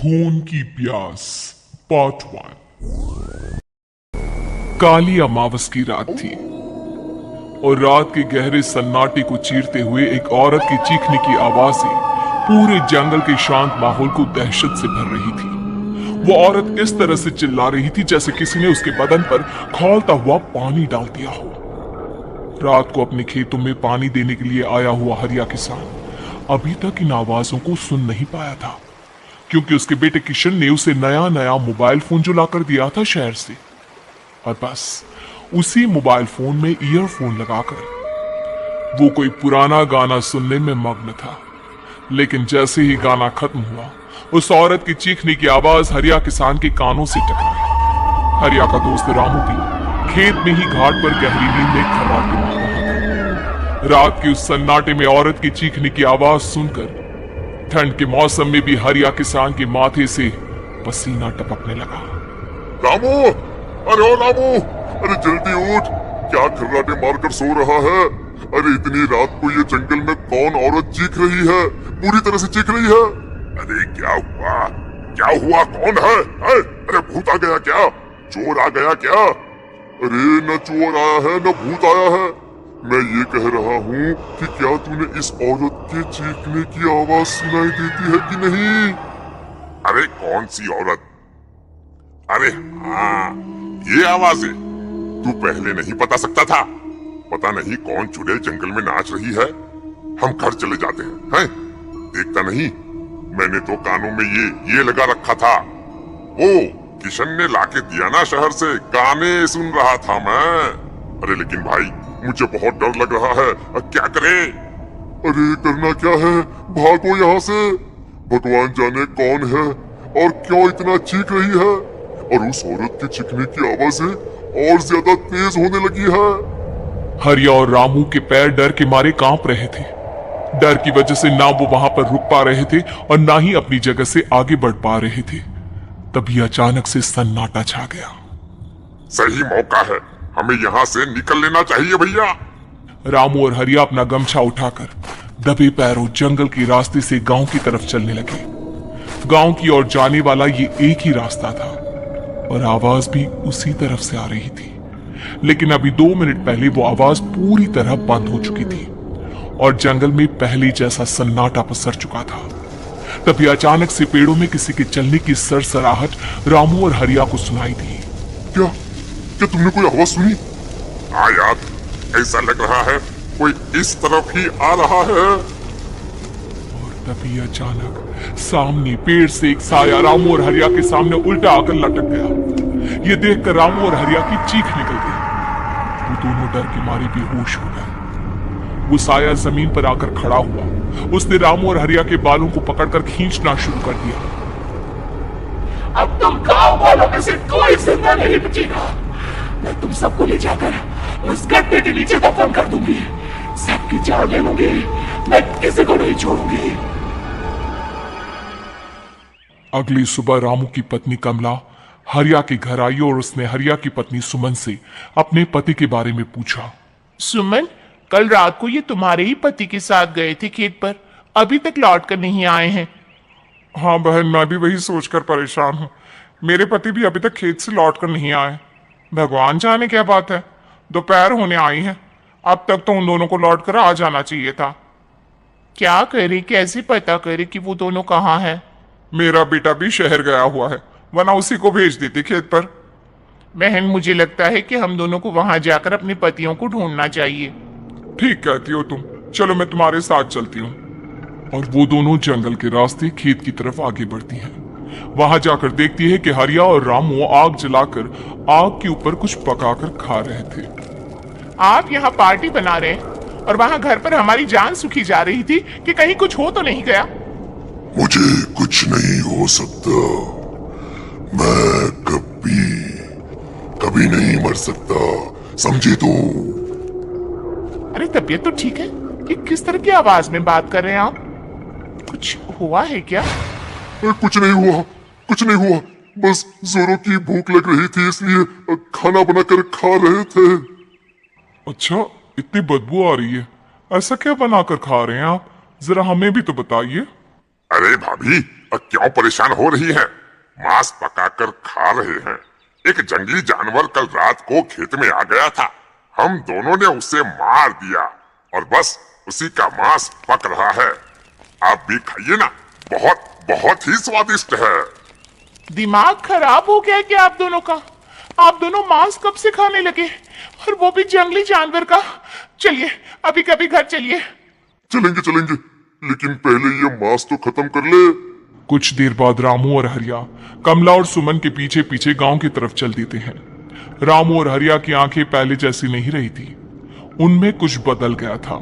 खून की प्यास पार्ट 1। काली अमावस की रात थी और रात के गहरे सन्नाटे को चीरते हुए एक औरत की चीखने की आवाजें पूरे जंगल के शांत माहौल को दहशत से भर रही थी। वो औरत इस तरह से चिल्ला रही थी जैसे किसी ने उसके बदन पर खौलता हुआ पानी डाल दिया हो। रात को अपने खेतों में पानी देने के लिए आया हुआ हरिया किसान अभी तक इन आवाजों को सुन नहीं पाया था, क्योंकि उसके बेटे किशन ने उसे नया नया मोबाइल फोन जो लाकर दिया था शहर से, और बस उसी मोबाइल फोन में ईयरफोन लगाकर वो कोई पुराना गाना सुनने में मग्न था। लेकिन जैसे ही गाना खत्म हुआ, उस औरत की चीखने की आवाज हरिया किसान के कानों से टकराई। हरिया का दोस्त रामू भी खेत में ही घाट पर गहरी नींद में खर्राटे मार रहा था। रात के उस सन्नाटे में औरत की चीखने की आवाज सुनकर ठंड के मौसम में भी हरिया किसान के माथे से पसीना टपकने लगा। रामू, अरे ओ रामू, अरे जल्दी उठ, क्या खर्राटे मारकर सो रहा है? अरे इतनी रात को ये जंगल में कौन औरत चीख रही है? पूरी तरह से चीख रही है। अरे क्या हुआ? क्या हुआ? कौन है? अरे भूत आ गया क्या? चोर आ गया क्या? अरे न चोर आया है न भूत आया है। मैं ये कह रहा हूँ कि क्या तूने इस औरत के चीखने की आवाज सुनाई देती है कि नहीं? अरे कौन सी औरत? अरे हाँ, ये आवाज है। तू पहले नहीं बता सकता था? पता नहीं कौन चुड़ैल जंगल में नाच रही है। हम घर चले जाते हैं। देखता नहीं, मैंने तो कानों में ये लगा रखा था। ओ, किशन ने लाके दिया ना शहर से, गाने सुन रहा था मैं। अरे लेकिन भाई, मुझे बहुत डर लग रहा है। क्या करें? अरे करना क्या है, भागो यहाँ से। भगवान जाने कौन है और क्यों इतना चीख रही है। और उस औरत के चीखने की आवाजें और ज्यादा तेज होने लगी है। हरिया और रामू के पैर डर के मारे कांप रहे थे। डर की वजह से ना वो वहां पर रुक पा रहे थे और ना ही अपनी जगह से आगे बढ़ पा रहे थे। तभी अचानक से सन्नाटा छा गया। सही मौका है, हमें यहाँ से निकल लेना चाहिए भैया। रामू और हरिया अपना गमछा उठाकर दबे पैरों जंगल के रास्ते से गांव की तरफ चलने लगे। गांव की ओर जाने वाला ये एक ही रास्ता था और आवाज भी उसी तरफ से आ रही थी। लेकिन अभी 2 मिनट पहले वो आवाज पूरी तरह बंद हो चुकी थी और जंगल में पहले जैसा सन्नाटा पसर चुका था। तभी अचानक से पेड़ों में किसी के चलने की सरसराहट रामू और हरिया को सुनाई दी। क्या तुमने कोई आवाज सुनी? हाँ यार, ऐसा लग रहा है कोई इस तरफ ही आ रहा है। और तभी अचानक सामने पेड़ से एक साया रामू और हरिया के सामने उल्टा आकर लटक गया। ये देखकर रामू और हरिया की चीख निकल गई। वो दोनों डर के मारे बेहोश हो गए। वो साया जमीन पर आकर खड़ा हुआ। उसने रामू और हरिया के बालों को पकड़कर खींचना शुरू कर दिया। अब तुम गांव वालों में से कोई जिंदा नहीं बचेगा। मैं तुम सबको ले जाकर उस गड्ढे के नीचे दफन कर दूंगी। सबकी जान ले लूंगी, मैं किसी को नहीं छोड़ूंगी। अगली सुबह रामू की पत्नी कमला हरिया के घर आई और उसने हरिया की पत्नी सुमन से अपने पति के बारे में पूछा। सुमन, कल रात को ये तुम्हारे ही पति के साथ गए थे खेत पर, अभी तक लौट कर नहीं आए हैं। हाँ बहन, मैं भी वही सोचकर परेशान हूँ। मेरे पति भी अभी तक खेत से लौट कर नहीं आए। भगवान जाने क्या बात है, दोपहर होने आई है। अब तक तो उन दोनों को लौट कर आ जाना चाहिए था। क्या करे, कैसे पता करे कि वो दोनों कहाँ हैं? मेरा बेटा भी शहर गया हुआ है, वरना उसी को भेज देती खेत पर। बहन, मुझे लगता है कि हम दोनों को वहां जाकर अपने पतियों को ढूंढना चाहिए। ठीक कहती हो तुम, चलो मैं तुम्हारे साथ चलती हूँ। और वो दोनों जंगल के रास्ते खेत की तरफ आगे बढ़ती हैं। वहां जाकर देखती है कि हरिया और रामू आग जलाकर आग के ऊपर कुछ पकाकर खा रहे थे। आप यहाँ पार्टी बना रहे हैं और वहां घर पर हमारी जान सुखी जा रही थी कि कहीं कुछ हो तो नहीं गया? मुझे कुछ नहीं हो सकता। मैं कभी नहीं मर सकता, समझे तो? अरे तबीयत तो ठीक है? ये किस तरह की आवाज में बात कर रहे हैं आप? कुछ हुआ है क्या? कुछ नहीं हुआ, बस जोरों की भूख लग रही थी, इसलिए खाना बनाकर खा रहे थे। अच्छा, इतनी बदबू आ रही है, ऐसा क्या बनाकर खा रहे हैं आप? जरा हमें भी तो बताइए। अरे भाभी, क्यों परेशान हो रही हैं? मांस पकाकर खा रहे हैं। एक जंगली जानवर कल रात को खेत में आ गया था। हम दोनों ने उसे मार दिया और बस उसी का मांस पक रहा है। आप भी खाइए ना, बहुत बहुत ही स्वादिष्ट है। दिमाग खराब हो गया है क्या आप दोनों का? आप दोनों मांस कब से खाने लगे, और वो भी जंगली जानवर का? चलिए अभी कभी घर चलिए। चलेंगे चलेंगे, लेकिन पहले ये मांस तो खत्म कर ले। कुछ देर बाद रामू और हरिया कमला और सुमन के पीछे पीछे गांव की तरफ चल देते हैं। रामू और हरिया की आंखें पहले जैसी नहीं रही थी, उनमें कुछ बदल गया था।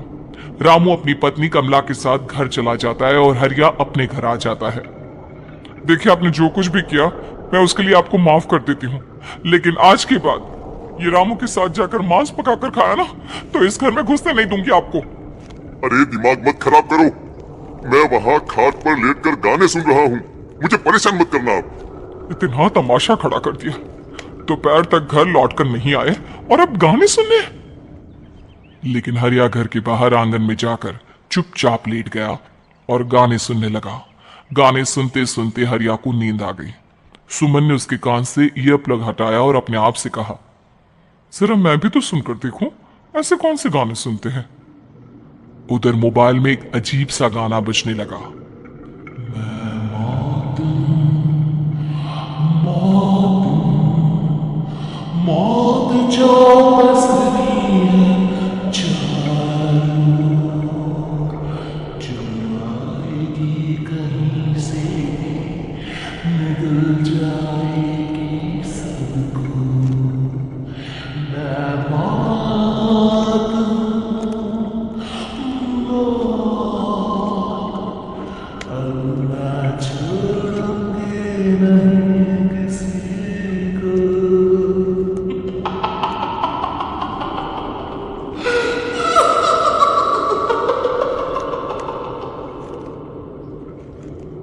रामू अपनी पत्नी कमला के साथ घर चला जाता है और हरिया अपने घर आ जाता है। देखिए, आपने जो कुछ भी किया मैं उसके लिए आपको माफ कर देती हूँ, लेकिन आज के बाद ये रामू के साथ जाकर मांस पकाकर खाया ना, तो इस घर में घुसने नहीं दूंगी आपको। अरे दिमाग मत खराब करो, मैं वहाँ खाट पर लेटकर गाने सुन रहा हूँ, मुझे परेशान मत करना आप। इतना तमाशा खड़ा कर दिया, दोपहर तक घर लौटकर नहीं आए और अब गाने सुनने। लेकिन हरिया घर के बाहर आंगन में जाकर चुपचाप लेट गया और गाने सुनने लगा। गाने सुनते सुनते हरिया को नींद आ गई। सुमन ने उसके कान से ईयर प्लग हटाया और अपने आप से कहा, जरा मैं भी तो सुनकर देखूं, ऐसे कौन से गाने सुनते हैं। उधर मोबाइल में एक अजीब सा गाना बजने लगा। मौत जो बस रही है जो आएगी कहीं से, निकल जाएगी सबको। मैं मौत अल्लाह छोड़ूंगी नहीं किसी को।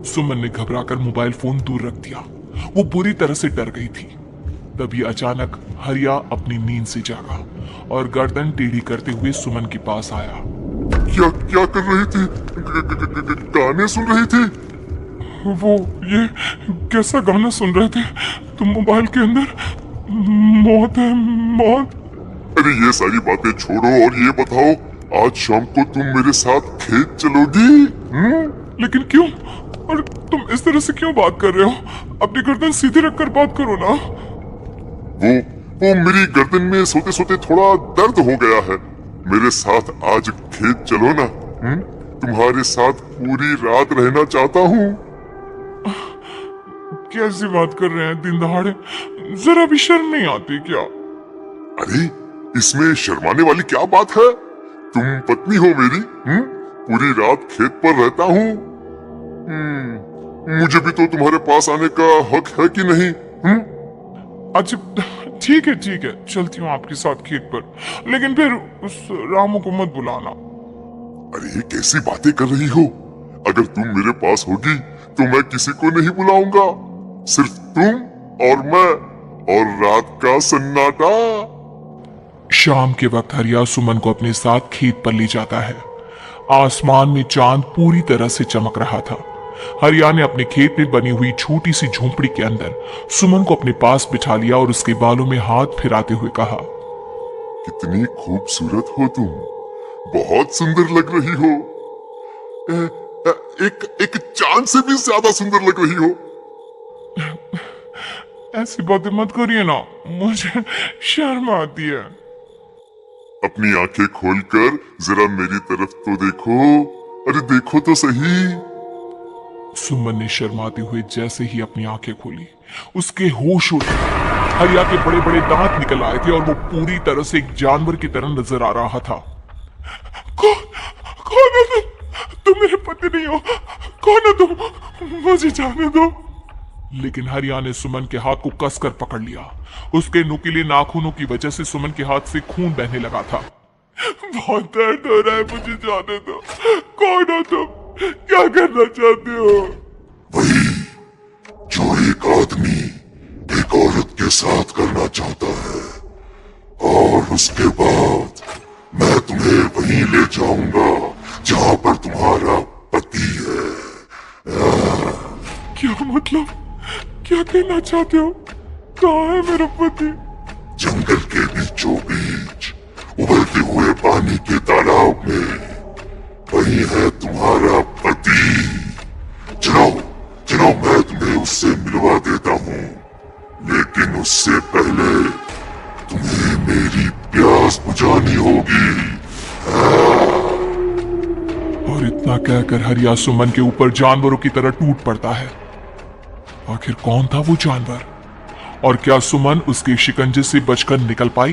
सुमन ने घबराकर मोबाइल फोन दूर रख दिया। वो बुरी तरह से डर गई थी। तभी अचानक हरिया अपनी नींद से जागा और गर्दन टेढ़ी करते हुए सुमन के पास आया। क्या क्या कर रही थी? गाने सुन रही थी? वो ये कैसा गाना सुन रहे थे तुम मोबाइल के अंदर? मौत है, मौत। अरे ये सारी बातें छोड़ो और ये बताओ, आज शाम को तुम मेरे साथ खेत चलोगी? लेकिन क्यों? और तुम इस तरह से क्यों बात कर रहे हो? अपनी गर्दन सीधे रखकर बात करो ना। वो मेरी गर्दन में सोते सोते थोड़ा दर्द हो गया है। मेरे साथ आज खेत चलो ना। तुम्हारे साथ पूरी रात रहना चाहता हूँ। कैसी बात कर रहे हैं दिन दहाड़े? जरा भी शर्म नहीं आती क्या? अरे इसमें शर्माने वाली क्या बात है? तुम पत्नी हो मेरी। पूरी रात खेत पर रहता हूँ। मुझे भी तो तुम्हारे पास आने का हक है कि नहीं? अच्छा ठीक है, चलती हूँ आपके साथ खेत पर, लेकिन फिर उस रामू को मत बुलाना। अरे कैसी बातें कर रही हो? अगर तुम मेरे पास होगी तो मैं किसी को नहीं बुलाऊंगा, सिर्फ तुम और मैं और रात का सन्नाटा। शाम के वक्त हरिया सुमन को अपने साथ खेत पर ले जाता है। आसमान में चांद पूरी तरह से चमक रहा था। हरिया ने अपने खेत में बनी हुई छोटी सी झोंपड़ी के अंदर सुमन को अपने पास बिठा लिया और उसके बालों में हाथ फिराते हुए कहा, कितनी खूबसूरत हो तुम, बहुत सुंदर लग रही हो। एक चांद से भी ज्यादा सुंदर लग रही हो। ऐसी बातें मत करिए ना, मुझे शर्म आती है। अपनी आंखें खोलकर जरा मेरी तरफ तो देखो। अरे देखो तो सही। सुमन ने शर्माते हुए जैसे ही अपनी आंखें खोली, उसके होश उड़ गए। हरिया के बड़े बड़े दांत निकल आए थे और वो पूरी तरह से एक जानवर की तरह नजर आ रहा था। कौन है तुम? तुम मेरे पति नहीं हो। कौन है तुम? मुझे जाने दो। लेकिन हरिया ने सुमन के हाथ को कसकर पकड़ लिया। उसके नुकीले नाखूनों की वजह से सुमन के हाथ से खून बहने लगा था। बहुत दर्द हो रहा है, मुझे जाने दो। कौन हो तुम? क्या करना चाहते हो? वही जो एक आदमी एक औरत के साथ करना चाहता है, और उसके बाद मैं तुम्हें वहीं ले जाऊंगा जहां पर तुम्हारा पति है। क्या मतलब? क्या कहना चाहते हो? कहाँ है मेरा पति? जंगल के बीचों बीच उबलते हुए पानी के तालाब में वही है तुम्हारा पति। चलो चलो, मैं तुम्हें उससे मिलवा देता हूँ, लेकिन उससे पहले तुम्हें मेरी प्यास बुझानी होगी। और इतना कहकर हरिया सुमन के ऊपर जानवरों की तरह टूट पड़ता है। आखिर कौन था वो जानवर, और क्या सुमन उसके शिकंजे से बचकर निकल पाई?